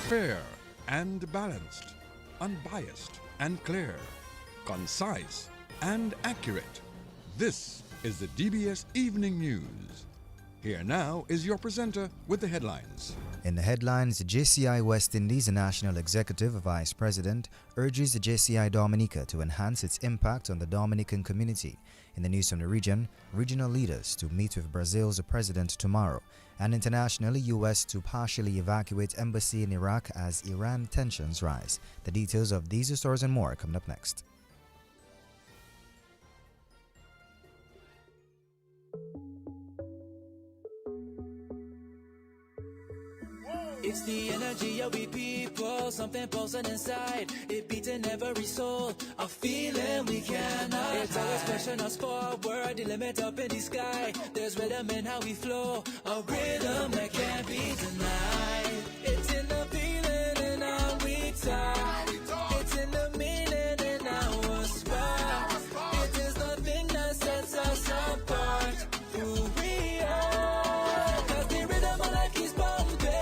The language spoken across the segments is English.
Fair and balanced, unbiased and clear, concise and accurate. This is the DBS Evening News. Here now is your presenter with the headlines. In the headlines, JCI West Indies National Executive Vice President urges the JCI Dominica to enhance its impact on the Dominican community. In the news from the region, regional leaders to meet with Brazil's president tomorrow, and internationally, U.S. to partially evacuate embassy in Iraq as Iran tensions rise. The details of these stories and more coming up next. It's the energy of we people, something pulsing inside. It beating every soul, a feeling we cannot It's always pushing us forward, the limit up in the sky. There's rhythm in how we flow, a rhythm that can't be denied. It's in the feeling in how we talk. It's in the meaning in our spot. It is the thing that sets us apart. Who we are, 'cause the rhythm of life keeps bumping.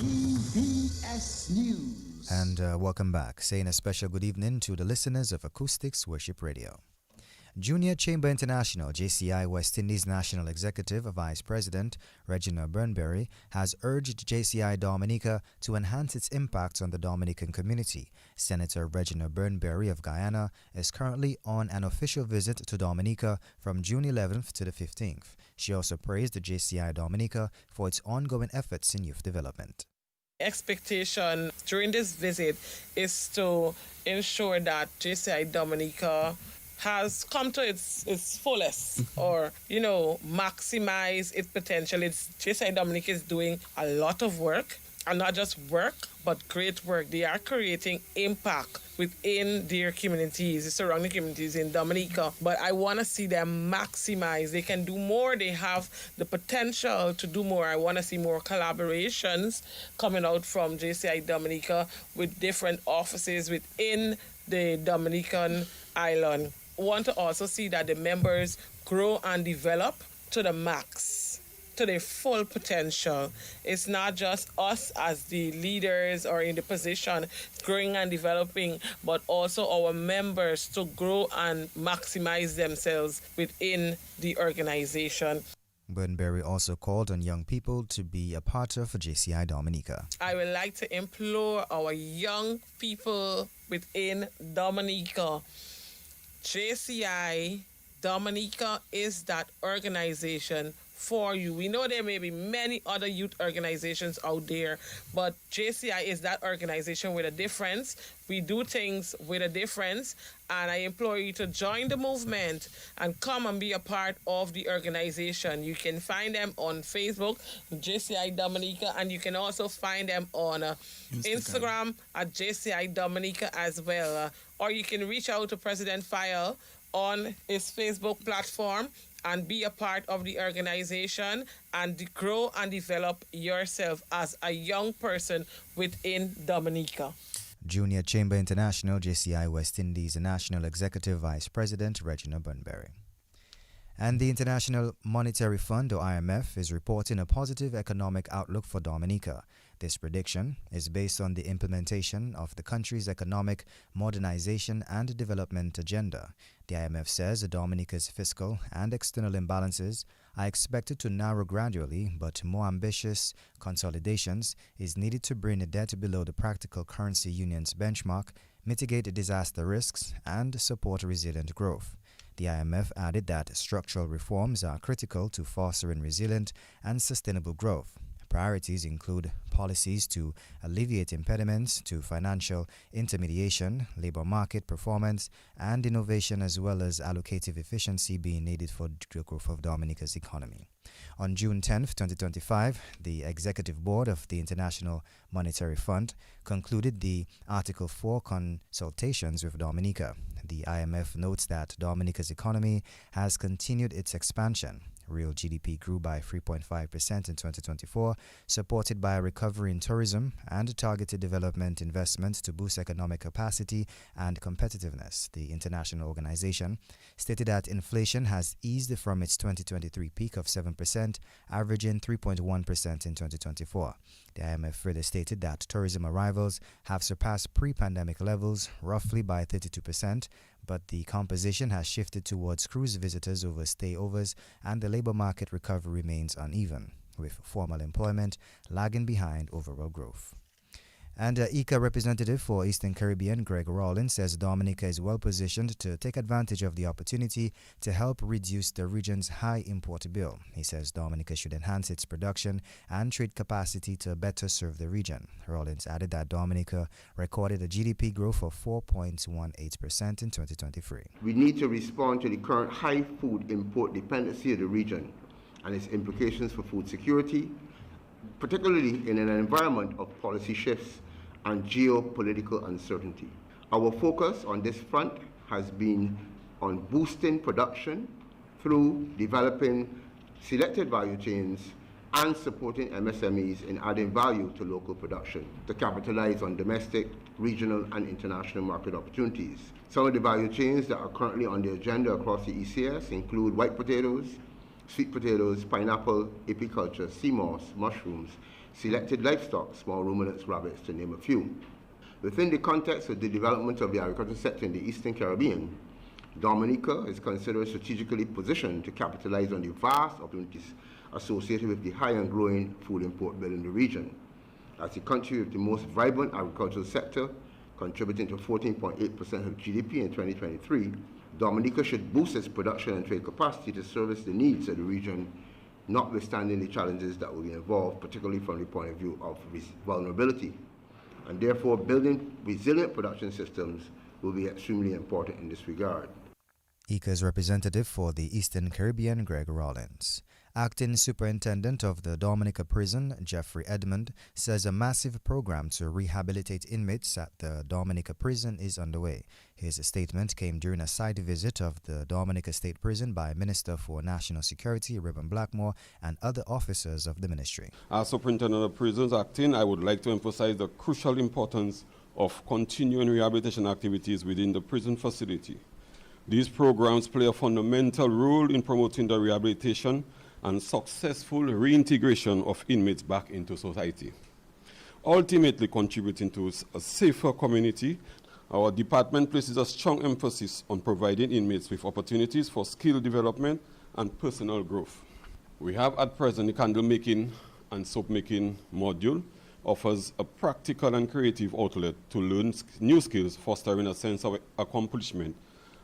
DBS News. And welcome back. Saying a special good evening to the listeners of Acoustics Worship Radio. Junior Chamber International JCI West Indies National Executive Vice President Reginald Burnberry has urged JCI Dominica to enhance its impact on the Dominican community. Senator Reginald Burnberry of Guyana is currently on an official visit to Dominica from June 11th to the 15th. She also praised the JCI Dominica for its ongoing efforts in youth development. Expectation during this visit is to ensure that JCI Dominica has come to its fullest or, maximize its potential. JCI Dominica is doing a lot of work, and not just work, but great work. They are creating impact within their communities, the surrounding communities in Dominica. But I want to see them maximize. They can do more. They have the potential to do more. I want to see more collaborations coming out from JCI Dominica with different offices within the Dominican island. I want to also see that the members grow and develop to the max, to their full potential. It's not just us as the leaders or in the position growing and developing, but also our members to grow and maximize themselves within the organization. Burnberry also called on young people to be a part of JCI Dominica. I would like to implore our young people within Dominica. JCI Dominica is that organization for you. We know there may be many other youth organizations out there, but JCI is that organization with a difference. We do things with a difference, and I implore you to join the movement and come and be a part of the organization. You can find them on Facebook, JCI Dominica, and you can also find them on Instagram at JCI Dominica as well. Or you can reach out to President Fayel on his Facebook platform and be a part of the organization and grow and develop yourself as a young person within Dominica. Junior Chamber International JCI West Indies National Executive Vice President Reginald Burnberry. And the International Monetary Fund, or IMF, is reporting a positive economic outlook for Dominica. This prediction is based on the implementation of the country's economic modernization and development agenda. The IMF says Dominica's fiscal and external imbalances are expected to narrow gradually, but more ambitious consolidations is needed to bring the debt below the practical currency union's benchmark, mitigate disaster risks, and support resilient growth. The IMF added that structural reforms are critical to fostering resilient and sustainable growth. Priorities include policies to alleviate impediments to financial intermediation, labor market performance, and innovation, as well as allocative efficiency being needed for the growth of Dominica's economy. On June 10, 2025, the Executive Board of the International Monetary Fund concluded the Article 4 consultations with Dominica. The IMF notes that Dominica's economy has continued its expansion. Real GDP grew by 3.5% in 2024, supported by a recovery in tourism and targeted development investments to boost economic capacity and competitiveness. The international organization stated that inflation has eased from its 2023 peak of 7%, averaging 3.1% in 2024. The IMF further stated that tourism arrivals have surpassed pre-pandemic levels roughly by 32%, but the composition has shifted towards cruise visitors over stayovers, and the labor market recovery remains uneven, with formal employment lagging behind overall growth. And ICA representative for Eastern Caribbean, Greg Rawlins, says Dominica is well positioned to take advantage of the opportunity to help reduce the region's high import bill. He says Dominica should enhance its production and trade capacity to better serve the region. Rawlins added that Dominica recorded a GDP growth of 4.18% in 2023. We need to respond to the current high food import dependency of the region and its implications for food security, particularly in an environment of policy shifts and geopolitical uncertainty. Our focus on this front has been on boosting production through developing selected value chains and supporting MSMEs in adding value to local production to capitalize on domestic, regional, and international market opportunities. Some of the value chains that are currently on the agenda across the ECS include white potatoes, sweet potatoes, pineapple, apiculture, sea moss, mushrooms, selected livestock, small ruminants, rabbits, to name a few. Within the context of the development of the agricultural sector in the Eastern Caribbean, Dominica is considered strategically positioned to capitalize on the vast opportunities associated with the high and growing food import bill in the region. As the country with the most vibrant agricultural sector, contributing to 14.8% of GDP in 2023, Dominica should boost its production and trade capacity to service the needs of the region, notwithstanding the challenges that will be involved, particularly from the point of view of vulnerability. And therefore, building resilient production systems will be extremely important in this regard. ICA's representative for the Eastern Caribbean, Greg Rawlins. Acting Superintendent of the Dominica Prison, Jeffrey Edmond, says a massive program to rehabilitate inmates at the Dominica Prison is underway. His statement came during a site visit of the Dominica State Prison by Minister for National Security, Reverend Blackmore, and other officers of the ministry. As Superintendent of Prisons acting, I would like to emphasize the crucial importance of continuing rehabilitation activities within the prison facility. These programs play a fundamental role in promoting the rehabilitation and successful reintegration of inmates back into society, ultimately contributing to a safer community. Our department places a strong emphasis on providing inmates with opportunities for skill development and personal growth. We have at present the candle making and soap making module offers a practical and creative outlet to learn new skills, fostering a sense of accomplishment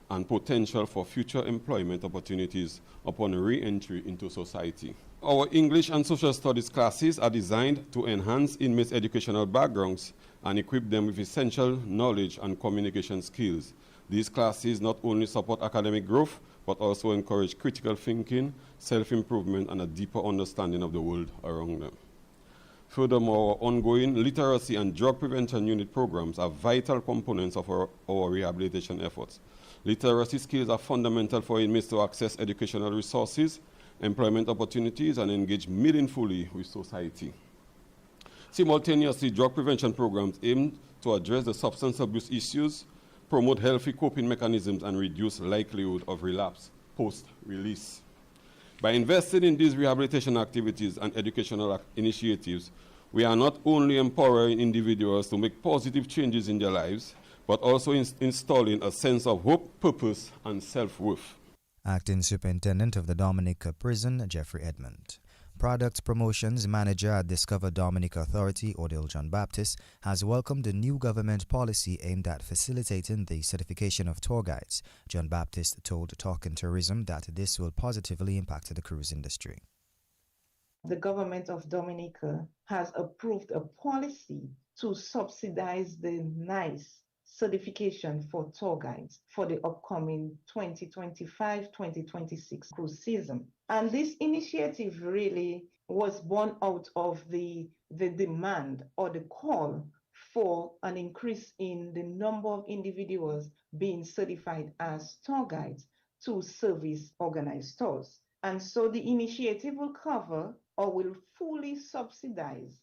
and potential for future employment opportunities upon re-entry into society. Our English and Social Studies classes are designed to enhance inmates' educational backgrounds and equip them with essential knowledge and communication skills. These classes not only support academic growth, but also encourage critical thinking, self-improvement, and a deeper understanding of the world around them. Furthermore, our ongoing literacy and drug prevention unit programs are vital components of our rehabilitation efforts. Literacy skills are fundamental for inmates to access educational resources, employment opportunities, and engage meaningfully with society. Simultaneously, drug prevention programs aim to address the substance abuse issues, promote healthy coping mechanisms, and reduce likelihood of relapse post-release. By investing in these rehabilitation activities and educational initiatives, we are not only empowering individuals to make positive changes in their lives, but also installing a sense of hope, purpose, and self-worth. Acting Superintendent of the Dominica Prison, Jeffrey Edmond. Product Promotions Manager at Discover Dominica Authority, Odile John Baptist, has welcomed the new government policy aimed at facilitating the certification of tour guides. John Baptist told Talk and Tourism that this will positively impact the cruise industry. The government of Dominica has approved a policy to subsidize the NICE certification for tour guides for the upcoming 2025-2026 cruise season. And this initiative really was born out of the demand or the call for an increase in the number of individuals being certified as tour guides to service organized tours. And so the initiative will cover or will fully subsidize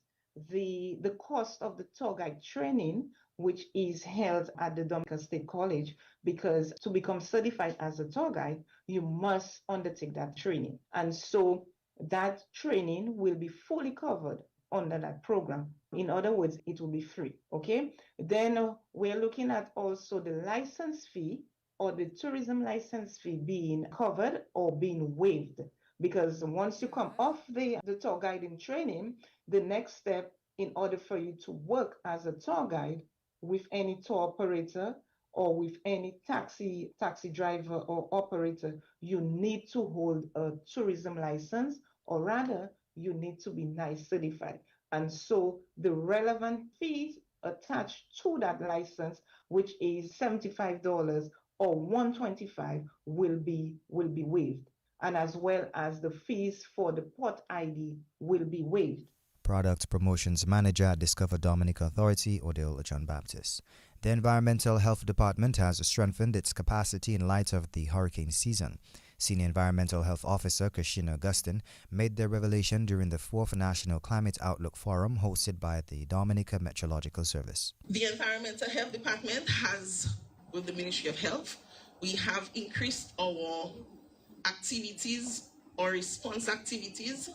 the cost of the tour guide training, which is held at the Dominica State College, because to become certified as a tour guide, you must undertake that training. And so that training will be fully covered under that program. In other words, it will be free, okay? Then we're looking at also the license fee or the tourism license fee being covered or being waived. Because once you come off the tour guiding training, the next step in order for you to work as a tour guide with any tour operator or with any taxi driver or operator, you need to hold a tourism license, or rather, you need to be NICE certified. And so the relevant fees attached to that license, which is $75 or $125, will be waived. And as well as the fees for the port ID will be waived. Product Promotions Manager at Discover Dominica Authority, Odile John Baptist. The Environmental Health Department has strengthened its capacity in light of the hurricane season. Senior Environmental Health Officer Christina Augustine made the revelation during the 4th National Climate Outlook Forum hosted by the Dominica Meteorological Service. The Environmental Health Department has, with the Ministry of Health, we have increased our activities or response activities.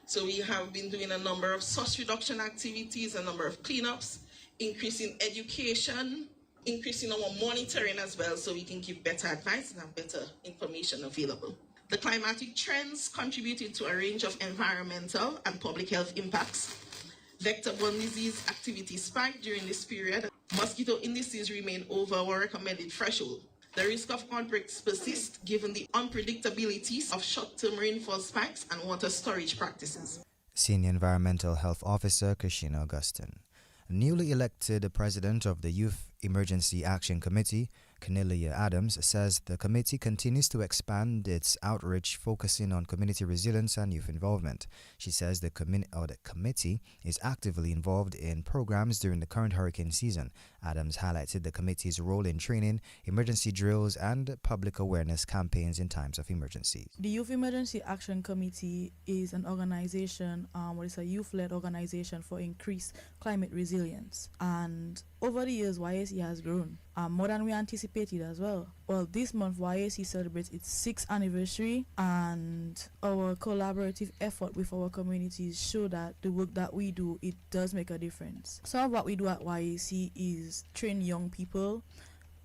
So we have been doing a number of source reduction activities, a number of cleanups, increasing education, increasing our monitoring as well, so we can give better advice and have better information available. The climatic trends contributed to a range of environmental and public health impacts. Vector-borne disease activity spiked during this period. Mosquito indices remain over our recommended threshold. The risk of outbreaks persists given the unpredictability of short-term rainfall spikes and water storage practices. Senior Environmental Health Officer Christina Augustine. Newly elected President of the Youth Emergency Action Committee, Cornelia Adams, says the committee continues to expand its outreach focusing on community resilience and youth involvement. She says the committee is actively involved in programs during the current hurricane season. Adams highlighted the committee's role in training, emergency drills, and public awareness campaigns in times of emergencies. The Youth Emergency Action Committee is an organization, it's a youth-led organization for increased climate resilience. And over the years, YAC has grown more than we anticipated as well. Well, this month, YAC celebrates its 6th anniversary, and our collaborative effort with our communities show that the work that we do, it does make a difference. Some of what we do at YAC is train young people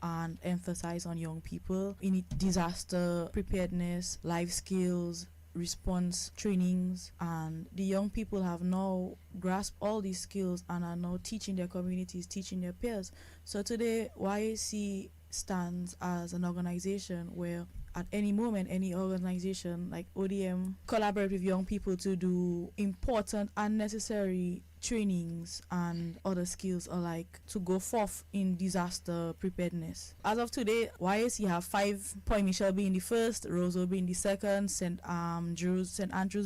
and emphasize on young people in disaster preparedness, life skills, response trainings, and the young people have now grasped all these skills and are now teaching their communities, teaching their peers. So today, YAC stands as an organization where at any moment, any organization like ODM collaborate with young people to do important and necessary trainings and other skills alike to go forth in disaster preparedness. As of today, YAC have 5, Point Michel being the first, Roseau being the second, St. Andrews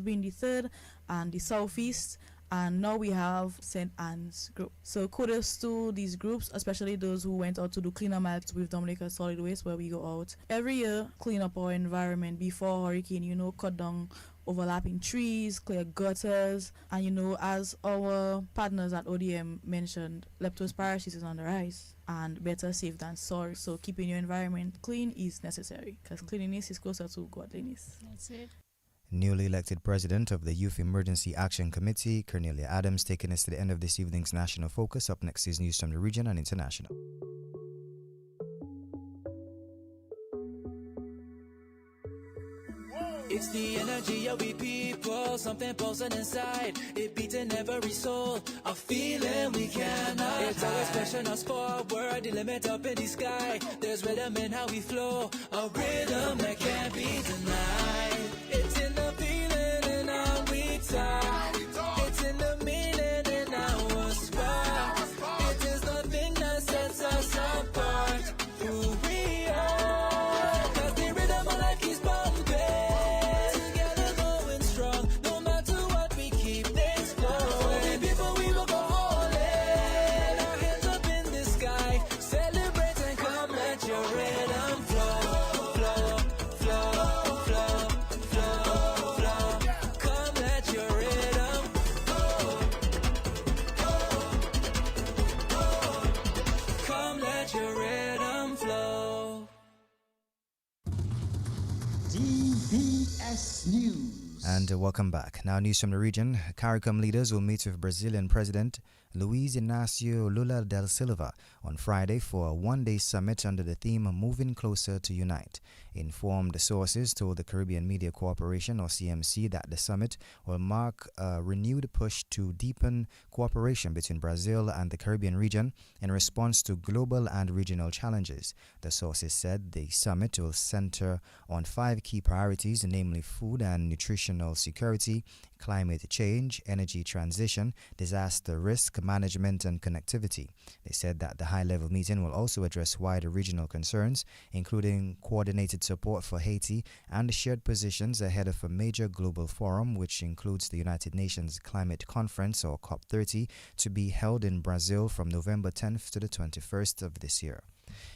being the third, and the Southeast. And now we have St. Anne's group. So kudos to these groups, especially those who went out to do cleaner miles with Dominica Solid Waste, where we go out every year, clean up our environment before hurricane, cut down overlapping trees, clear gutters, and as our partners at ODM mentioned, leptospirosis is on the rise, and better safe than sorry. So keeping your environment clean is necessary, because cleanliness is closer to godliness. That's it. Newly elected President of the Youth Emergency Action Committee, Cornelia Adams, taking us to the end of this evening's National Focus. Up next is news from the region and international. It's the energy of we people, something pulsing inside. It beating every soul, a feeling we cannot. It's always pushing us forward, the limit up in the sky. There's rhythm in how we flow, a rhythm that can't be denied. It's in the feeling and how we tie. DBS News. And welcome back. Now, news from the region. CARICOM leaders will meet with Brazilian President Luiz Inácio Lula da Silva on Friday for a one-day summit under the theme Moving Closer to Unite. Informed sources told the Caribbean Media Corporation, or CMC, that the summit will mark a renewed push to deepen cooperation between Brazil and the Caribbean region in response to global and regional challenges. The sources said the summit will center on 5 key priorities, namely food and nutritional security, climate change, energy transition, disaster risk management, and connectivity. They said that the high-level meeting will also address wider regional concerns, including coordinated support for Haiti and shared positions ahead of a major global forum, which includes the United Nations Climate Conference, or COP30, to be held in Brazil from November 10th to the 21st of this year.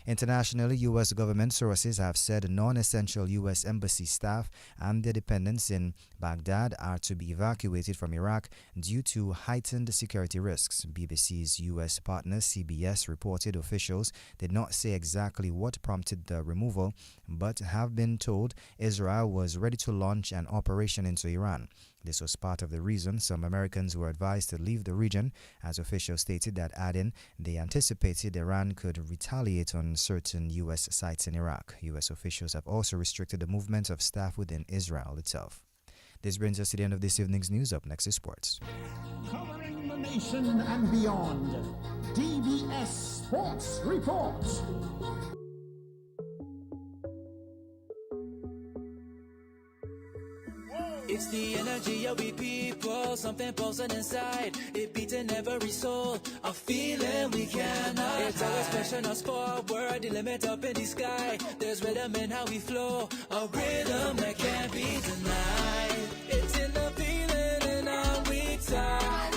Internationally, U.S. government sources have said non-essential U.S. embassy staff and their dependents in Baghdad are to be evacuated from Iraq due to heightened security risks. BBC's U.S. partner CBS reported officials did not say exactly what prompted the removal, but have been told Israel was ready to launch an operation into Iran. This was part of the reason some Americans were advised to leave the region, as officials stated that, adding they anticipated Iran could retaliate on certain U.S. sites in Iraq. U.S. officials have also restricted the movement of staff within Israel itself. This brings us to the end of this evening's news. Up next is sports. Covering the nation and beyond, DBS Sports Report. It's the energy of we people, something pulsing inside. It beating every soul, a feeling we cannot. It's always pushing us forward, the limit up in the sky. There's rhythm in how we flow, a rhythm that can't be denied. It's in the feeling in how we talk.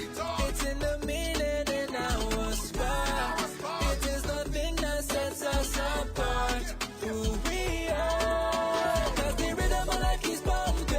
It's in the meaning in our spark. It is the thing that sets us apart. Who we are, 'cause the rhythm of life keeps bumping.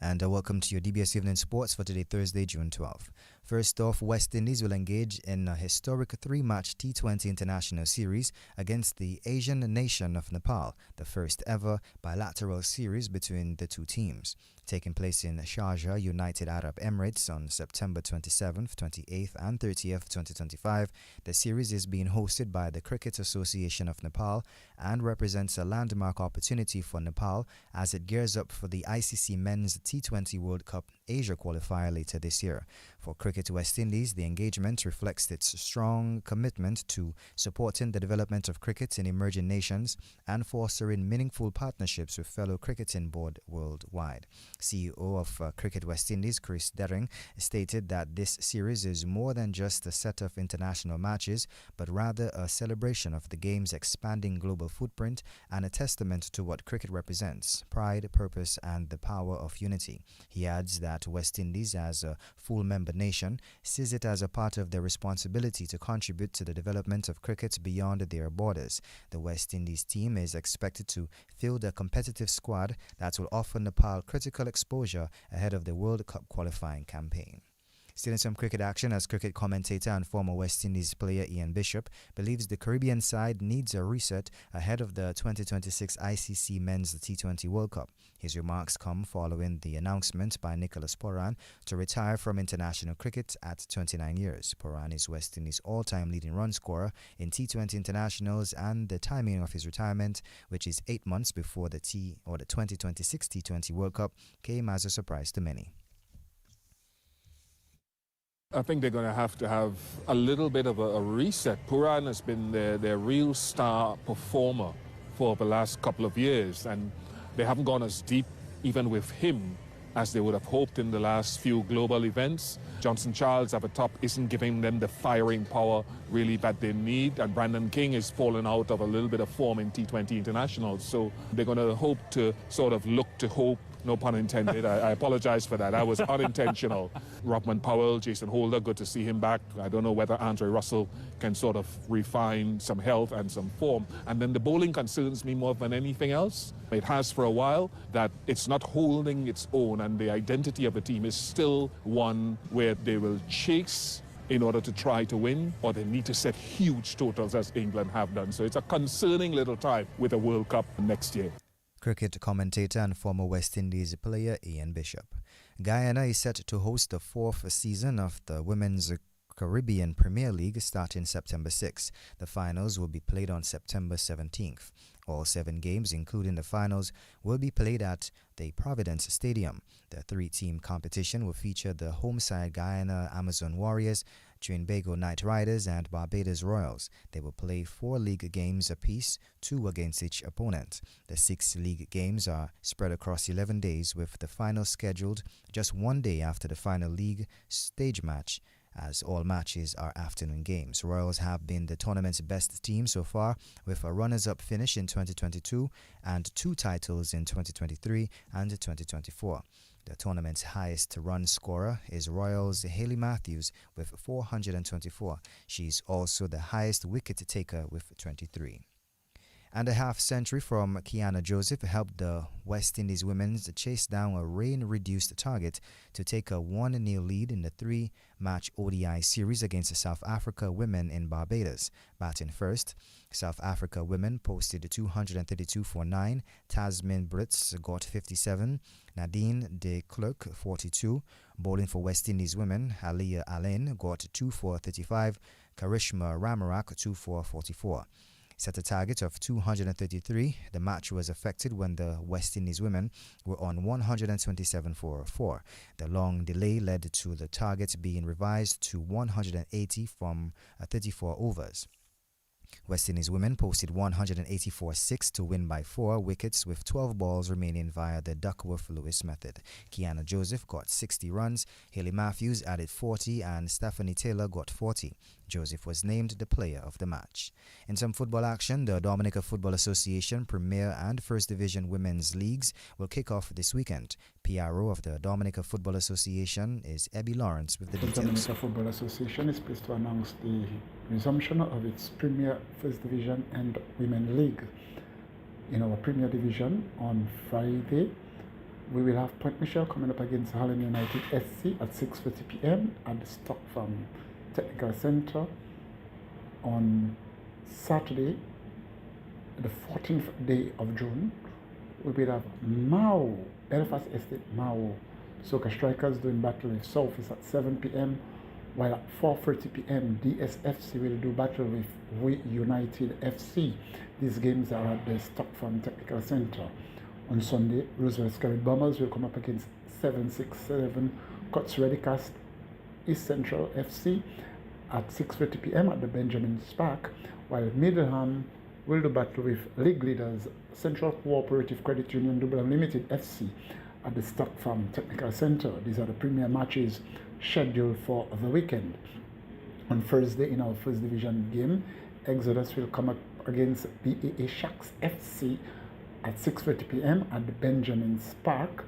And welcome to your DBS Evening Sports for today, Thursday, June 12th. First off, West Indies will engage in a historic 3-match T20 international series against the Asian nation of Nepal, the first ever bilateral series between the two teams. Taking place in Sharjah, United Arab Emirates on September 27th, 28th and 30th, 2025. The series is being hosted by the Cricket Association of Nepal and represents a landmark opportunity for Nepal as it gears up for the ICC Men's T20 World Cup Asia qualifier later this year. For Cricket West Indies, the engagement reflects its strong commitment to supporting the development of cricket in emerging nations and fostering meaningful partnerships with fellow cricketing board worldwide. CEO of Cricket West Indies, Chris Dering, stated that this series is more than just a set of international matches, but rather a celebration of the game's expanding global footprint and a testament to what cricket represents: pride, purpose, and the power of unity. He adds that West Indies, as a full member nation, sees it as a part of their responsibility to contribute to the development of cricket beyond their borders. The West Indies team is expected to field a competitive squad that will offer Nepal critical exposure ahead of the World Cup qualifying campaign. Still in some cricket action, as cricket commentator and former West Indies player Ian Bishop believes the Caribbean side needs a reset ahead of the 2026 ICC Men's T20 World Cup. His remarks come following the announcement by Nicholas Pooran to retire from international cricket at 29 years. Pooran is West Indies' all-time leading run scorer in T20 internationals, and the timing of his retirement, which is 8 months before the 2026 T20 World Cup, came as a surprise to many. I think they're going to have a little bit of a reset. Pooran has been their real star performer for the last couple of years, and they haven't gone as deep, even with him, as they would have hoped in the last few global events. Johnson Charles at the top isn't giving them the firing power really that they need, and Brandon King is falling out of a little bit of form in T20 internationals. So they're going to hope to sort of look to hope No pun intended. I apologize for that. That was unintentional. Rockman Powell, Jason Holder, good to see him back. I don't know whether Andre Russell can sort of refine some health and some form. And then the bowling concerns me more than anything else. It has for a while that it's not holding its own, and the identity of the team is still one where they will chase in order to try to win, or they need to set huge totals as England have done. So it's a concerning little time with the World Cup next year. Cricket commentator and former West Indies player Ian Bishop. Guyana is set to host the fourth season of the Women's Caribbean Premier League starting September 6. The finals will be played on September 17th. All 7 games, including the finals, will be played at the Providence Stadium. The 3-team competition will feature the home side Guyana Amazon Warriors, Trinbago Knight Riders, and Barbados Royals. They will play 4 league games apiece, 2 against each opponent. The 6 league games are spread across 11 days, with the final scheduled just 1 day after the final league stage match, as all matches are afternoon games. Royals have been the tournament's best team so far, with a runners-up finish in 2022 and 2 titles in 2023 and 2024. The tournament's highest run scorer is Royals' Hayley Matthews with 424. She's also the highest wicket taker with 23. And a half-century from Kiana Joseph helped the West Indies women chase down a rain-reduced target to take a 1-0 lead in the 3-match ODI series against the South Africa women in Barbados. Batting first, South Africa women posted 232 for 9. Tasmin Brits got 57. Nadine de Klerk 42. Bowling for West Indies women, Aliyah Allen got 2 for 35. Karishma Ramarak 2 for 44. Set a target of 233. The match was affected when the West Indies women were on 127 for 4. The long delay led to the target being revised to 180 from 34 overs. West Indies women posted 184-6 to win by 4 wickets with 12 balls remaining via the Duckworth-Lewis method. Kiana Joseph got 60 runs, Hayley Matthews added 40 and Stephanie Taylor got 40. Joseph was named the player of the match. In some football action, the Dominica Football Association Premier and First Division Women's Leagues will kick off this weekend. PRO of the Dominica Football Association is Ebby Lawrence with the details. The Dominica Football Association is pleased to announce the resumption of its Premier, First Division and Women League. In our Premier Division on Friday, we will have Point Michelle coming up against Holland United SC at 6:30 p.m. at the Stock Farm Technical Center. On Saturday, the 14th day of June, we will have Mao, Belfast Estate Mao Soca Strikers doing battle with Southeast at 7 p.m. while at 4:30 p.m. DSFC will do battle with We United FC. These games are at the Stock Farm Technical Center. On Sunday, Roosevelt Scarlet Bombers will come up against 767 Cuts Redicast East Central FC at 6:30 p.m. at the Benjamin Spark, while Middleham will do battle with league leaders Central Cooperative Credit Union Dublin Limited FC at the Stock Farm Technical Center. These are the premier matches scheduled for the weekend. On Thursday, in our First Division game, Exodus will come up against BAA Sharks FC at 6:30 p.m. at the Benjamin Spark,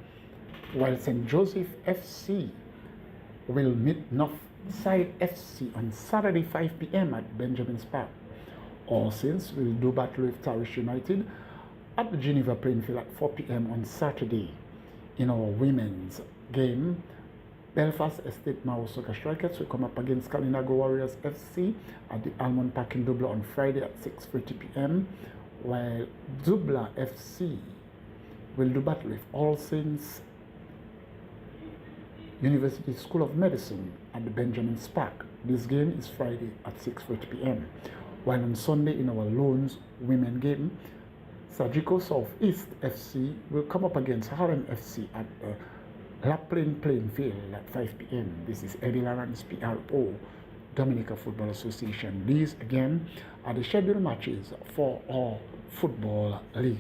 while St. Joseph FC will meet Northside FC on Saturday 5 p.m. at Benjamin Spark. All Saints will do battle with Tarish United at the Geneva Playing Field at 4 p.m. on Saturday. In our women's game, Belfast Estate Mao Soca Strikers will come up against Kalinago Warriors FC at the Almond Park in Dublin on Friday at 6:30 p.m. while Dubla FC will do battle with All Saints University School of Medicine at the Benjamin Spark. This game is Friday at 6:30 p.m. While on Sunday in our Loans women game, Sajiko South East FC will come up against Harlem FC at La Plaine Playing Field at 5 p.m. This is Eddie Lawrence, PRO, Dominica Football Association. These again are the scheduled matches for our football league.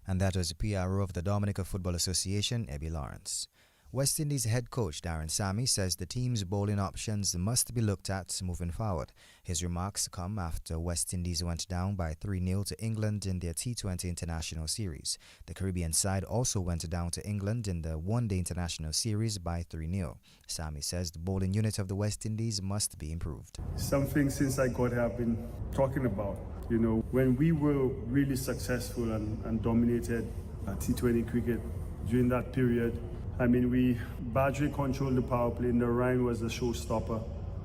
And that was the PRO of the Dominica Football Association, Ebby Lawrence. West Indies head coach Darren Sammy says the team's bowling options must be looked at moving forward. His remarks come after West Indies went down by 3-0 to England in their T20 International Series. The Caribbean side also went down to England in the One-Day International Series by 3-0. Sammy says the bowling unit of the West Indies must be improved. Something since I got here I've been talking about. You know, when we were really successful and dominated T20 cricket during that period, I mean, we largely controlled the power play. Narayan was a showstopper.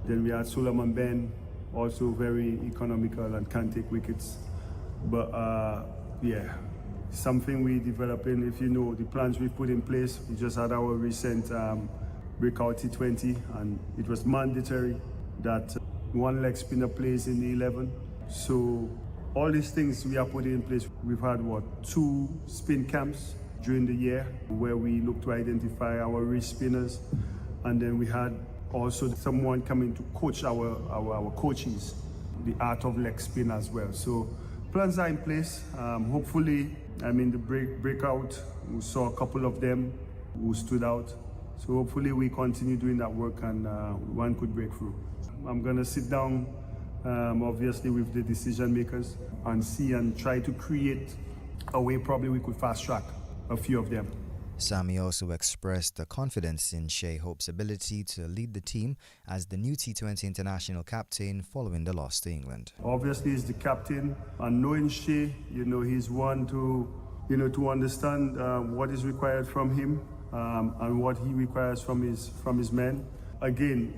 Then we had Solomon Ben, also very economical and can take wickets. But yeah, something we developing. If you know the plans we put in place, we just had our recent breakout T20, and it was mandatory that one leg spinner plays in the 11. So all these things we are putting in place. We've had 2 spin camps during the year where we look to identify our wrist spinners, and then we had also someone coming to coach our coaches the art of leg spin as well. So plans are in place. Hopefully, I mean, the breakout, we saw a couple of them who stood out. So hopefully we continue doing that work and one could break through. I'm gonna sit down obviously with the decision makers and see and try to create a way probably we could fast track a few of them. Sammy also expressed the confidence in Shea Hope's ability to lead the team as the new T20 international captain following the loss to England. Obviously he's the captain, and knowing Shea, you know, he's one to, you know, to understand what is required from him and what he requires from his men. Again,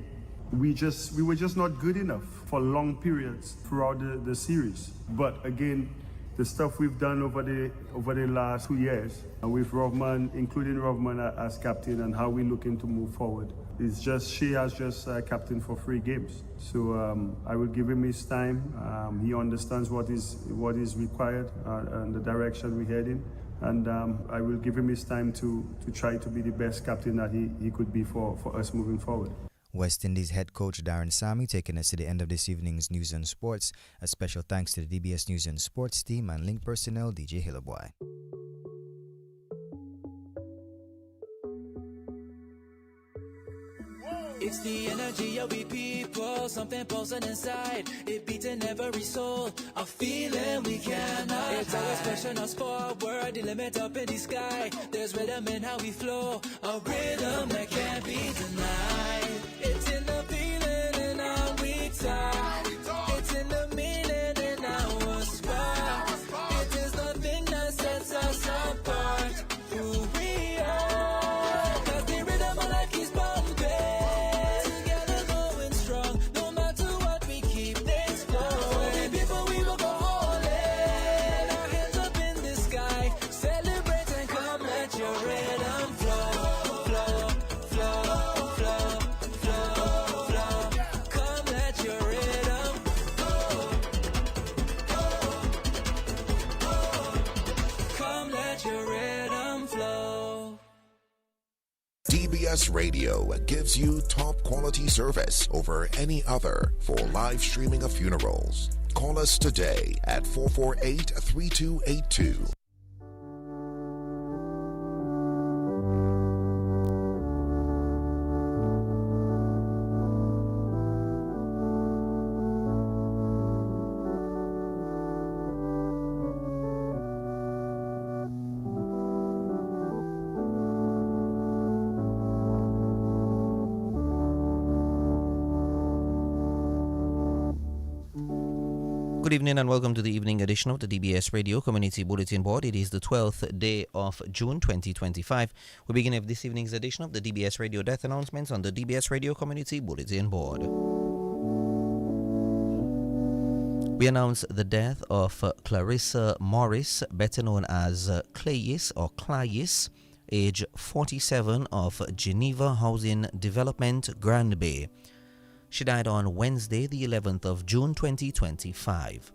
we were just not good enough for long periods throughout the series. But again, the stuff we've done over the last 2 years with Rovman, including Rovman as captain, and how we're looking to move forward, it's just Shea as just captain for 3 games. So I will give him his time. He understands what is required and the direction we're heading, and I will give him his time to try to be the best captain that he could be for us moving forward. West Indies head coach Darren Sammy taking us to the end of this evening's News and Sports. A special thanks to the DBS News and Sports team and link personnel DJ Hillaboy. It's the energy of we people, something pulsing inside. It beating every soul, a feeling we cannot. It's always pushing us forward, the limit up in the sky. There's rhythm in how we flow, a rhythm that can't be denied. It's in the feeling in our we talk. It's in the meaning in our spark. It is the thing that sets us apart. Who we are, 'cause the rhythm of life keeps bumping. DBS Radio gives you top quality service over any other for live streaming of funerals. Call us today at 448-3282. Good evening and welcome to the evening edition of the DBS Radio Community Bulletin Board. It is the 12th day of June 2025. We begin with this evening's edition of the DBS Radio death announcements on the DBS Radio Community Bulletin Board. We announce the death of Clarissa Morris, better known as Clayis or Clayis, age 47, of Geneva Housing Development, Grand Bay. She died on Wednesday, the 11th of June 2025.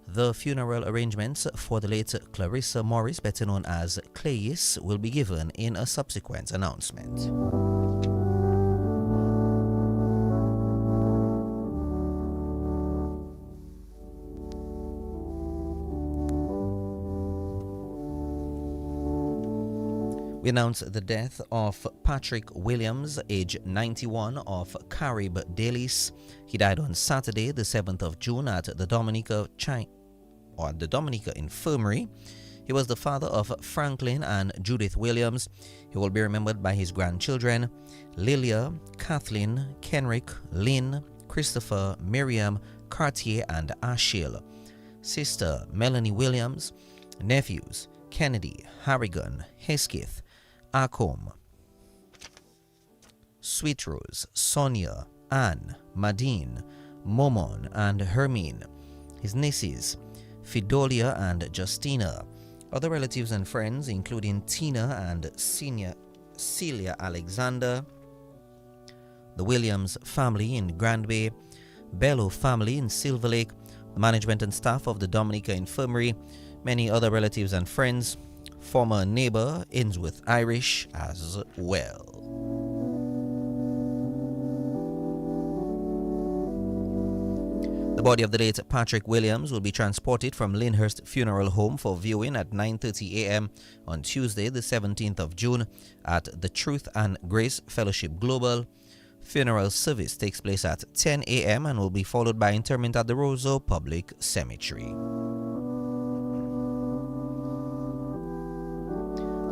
The funeral arrangements for the late Clarissa Morris, better known as Clayis, will be given in a subsequent announcement. We announce the death of Patrick Williams, age 91, of Carib Dalis. He died on Saturday, the 7th of June at the Dominica Infirmary. He was the father of Franklin and Judith Williams. He will be remembered by his grandchildren, Lilia, Kathleen, Kenrick, Lynn, Christopher, Miriam, Cartier, and Ashiel. Sister Melanie Williams, nephews Kennedy, Harrigan, Hesketh, Acom, Sweet Rose, Sonia, Anne, Madine, Momon, and Hermine. His nieces, Fidolia and Justina. Other relatives and friends, including Tina and Celia Alexander, the Williams family in Grand Bay, Bello family in Silver Lake, the management and staff of the Dominica Infirmary, many other relatives and friends, former neighbor Innsworth Irish as well. The body of the late Patrick Williams will be transported from Lyndhurst Funeral Home for viewing at 9:30 a.m. on Tuesday, the 17th of June at the Truth and Grace Fellowship Global. Funeral service takes place at 10 a.m. and will be followed by interment at the Roseau Public Cemetery.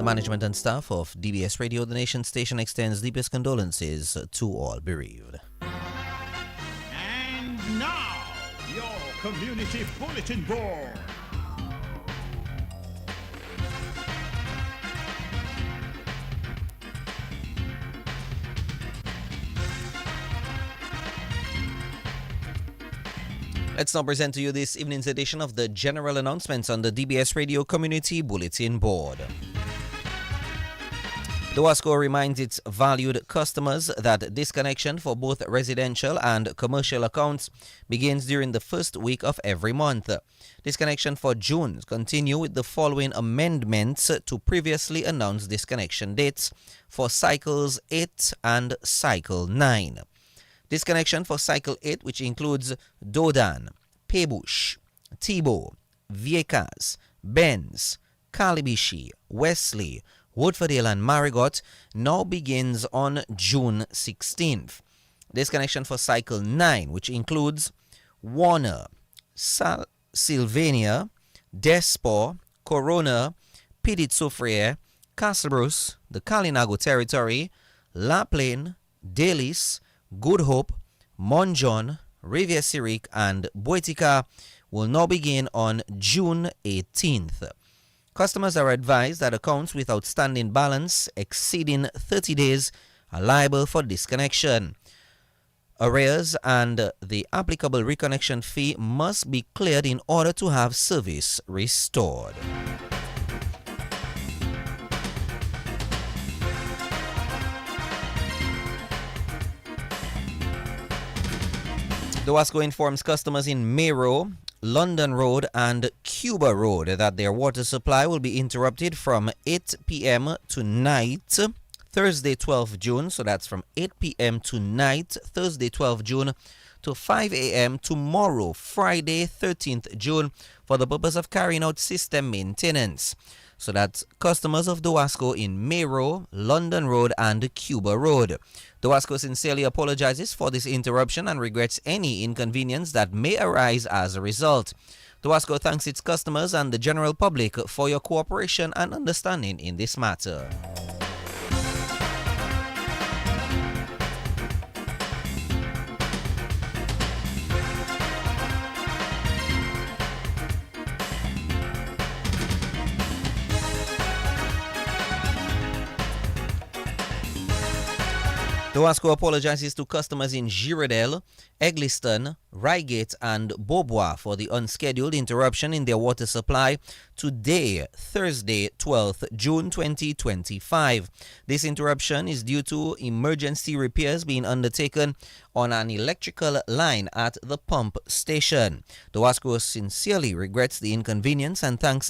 The management and staff of DBS Radio, the nation station, extends deepest condolences to all bereaved. And now, your Community Bulletin Board. Let's now present to you this evening's edition of the general announcements on the DBS Radio Community Bulletin Board. DOASCO reminds its valued customers that disconnection for both residential and commercial accounts begins during the first week of every month. Disconnection for June continue with the following amendments to previously announced disconnection dates for Cycles 8 and Cycle 9. Disconnection for Cycle 8, which includes Dodan, Pebush, Thibault, Viekas, Benz, Kalibishi, Wesley, Woodfordale and Marigot, now begins on June 16th. Disconnection for Cycle 9, which includes Warner, Sylvania, Despot, Corona, Pidit Soufriere, Castlebruce, the Kalinago Territory, La Plaine, Dalis, Good Hope, Monjon, Rivière Syrique, and Boetica will now begin on June 18th. Customers are advised that accounts with outstanding balance exceeding 30 days are liable for disconnection. Arrears and the applicable reconnection fee must be cleared in order to have service restored. DOASCO informs customers in Mayrow, London Road and Cuba Road that their water supply will be interrupted from 8 p.m. tonight, Thursday 12 June, so that's from 8 p.m. tonight, Thursday 12 June, to 5 a.m. tomorrow, Friday 13th June, for the purpose of carrying out system maintenance. So that's customers of DOASCO in Mayrow, London Road and Cuba Road. DOASCO sincerely apologizes for this interruption and regrets any inconvenience that may arise as a result. DOASCO thanks its customers and the general public for your cooperation and understanding in this matter. DOASCO apologizes to customers in Girardel, Egliston, Reigate and Beaubois for the unscheduled interruption in their water supply today, Thursday, 12th June 2025. This interruption is due to emergency repairs being undertaken on an electrical line at the pump station. DOASCO sincerely regrets the inconvenience and thanks